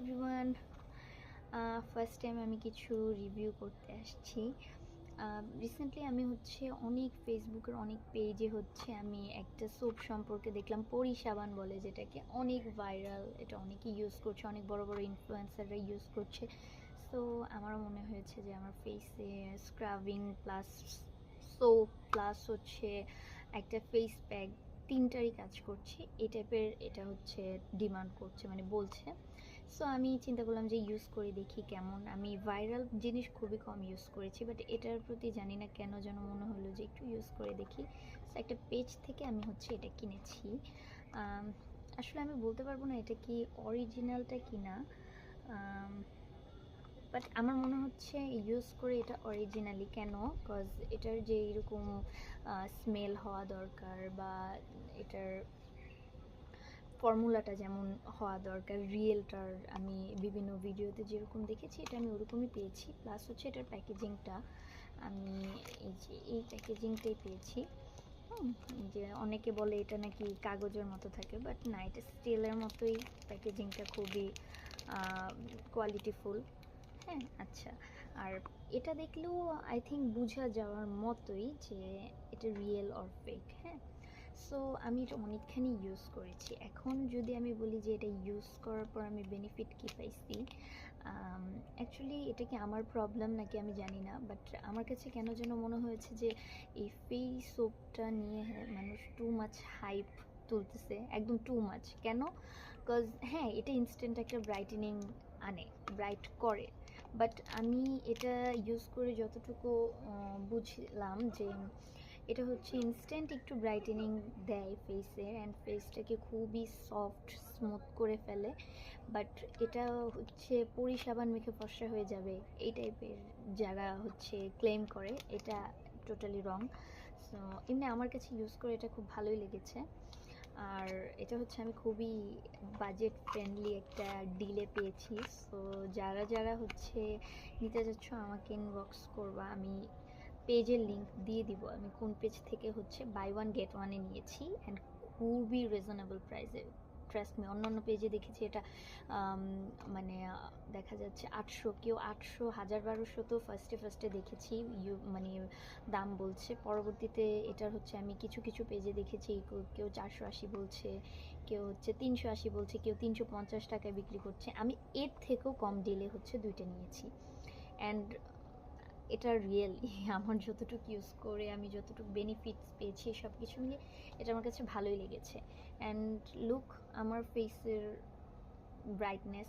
Everyone, first time আমি কিছু review করতে আসছি। রিসেন্টলি আমি অনেক ফেসবুকের অনেক পেজে আমি একটা সোপ সম্পর্কে দেখলাম, পরি সাবান বলে যেটাকে, অনেক ভাইরাল। এটা অনেকে ইউজ করছে, অনেক বড় বড় ইনফ্লুয়েন্সাররা ইউজ করছে। সো আমারও মনে হয়েছে যে আমার ফেসে স্ক্রাবিং প্লাস সোপ প্লাস একটা ফেস প্যাক, তিনটারই কাজ করছে এই টাইপের। এটা ডিমান্ড করছে, মানে বলছে। সো আমি চিন্তা করলাম যে ইউজ করে দেখি কেমন। আমি ভাইরাল জিনিস খুবই কম ইউজ করেছি, বাট এটার প্রতি জানি না কেন যেন মনে হলো যে একটু ইউজ করে দেখি। সো একটা পেজ থেকে আমি এটা কিনেছি। আসলে আমি বলতে পারবো না এটা কি অরিজিনালটা কিনা, বাট আমার মনে হচ্ছে ইউজ করে এটা অরিজিনালি। কেন? কজ এটার যে এরকম স্মেল হওয়া দরকার, বা এটার ফর্মুলাটা যেমন হওয়া দরকার, রিয়েলটার আমি বিভিন্ন ভিডিওতে যেরকম দেখেছি এটা আমি ওরকমই পেয়েছি। প্লাস এটার প্যাকেজিংটা আমি এই প্যাকেজিংটাই পেয়েছি। যে অনেকে বলে এটা নাকি কাগজের মতো থাকে, বাট না, এটা স্টিলের মতোই। প্যাকেজিংটা খুবই কোয়ালিটিফুল। হ্যাঁ, আচ্ছা। আর এটা দেখলেও আই থিঙ্ক বোঝা যাওয়ার মতোই যে এটা রিয়েল অর ফেক। হ্যাঁ, সো আমি এটা অনেকখানি ইউজ করেছি। এখন যদি আমি বলি যে এটা ইউজ করার পর আমি বেনিফিট কী পাইছি, অ্যাকচুয়ালি এটা কি আমার প্রবলেম নাকি আমি জানি না, বাট আমার কাছে কেন যেন মনে হয়েছে যে এই ফেস সোপটা নিয়ে মানুষ টু মাচ হাইপ তুলতেছে, একদম টু মাচ। কেন? বিকজ হ্যাঁ, এটা ইনস্ট্যান্ট একটা ব্রাইটেনিং আনে, ব্রাইট করে, বাট আমি এটা ইউজ করে যতটুকু বুঝলাম যে এটা ইনস্ট্যান্ট একটু ব্রাইটেনিং দেয় ফেসে, অ্যান্ড ফেসটাকে খুবই সফট স্মুথ করে ফেলে। বাট এটা পরি সাবান মেখে ফর্সা হয়ে যাবে এই টাইপের যারা ক্লেম করে, এটা টোটালি রং। সো এমনি আমার কাছে ইউজ করে এটা খুব ভালোই লেগেছে। আর এটা আমি খুবই বাজেট ফ্রেন্ডলি একটা ডিলে পেয়েছি। সো যারা যারা নিতে যাচ্ছ আমাকে ইনবক্স করবা, আমি পেজের লিংক দিয়ে দিব আমি কোন পেজ থেকে বাই ওয়ান গেট ওয়ানে নিয়েছি, অ্যান্ড খুবই রিজনেবল প্রাইসে। ট্রাস্ট মি, অন্যান্য পেজে দেখেছি এটা মানে দেখা যাচ্ছে 800, কেউ 800, 1000, 1200 তো ফার্স্টে দেখেছি মানে দাম বলছে। পরবর্তীতে এটার আমি কিছু কিছু পেজে দেখেছি কেউ 480 বলছে, কেউ 380 বলছে, কেউ 350 টাকায় বিক্রি করছে। আমি এর থেকেও কম ডিলে দুইটা নিয়েছি, অ্যান্ড এটা রিয়েলি আমার যতটুকু ইউজ করে আমি যতটুকু বেনিফিটস পেয়েছি সব কিছু মিলে এটা আমার কাছে ভালোই লেগেছে। অ্যান্ড লুক, আমার ফেসের ব্রাইটনেস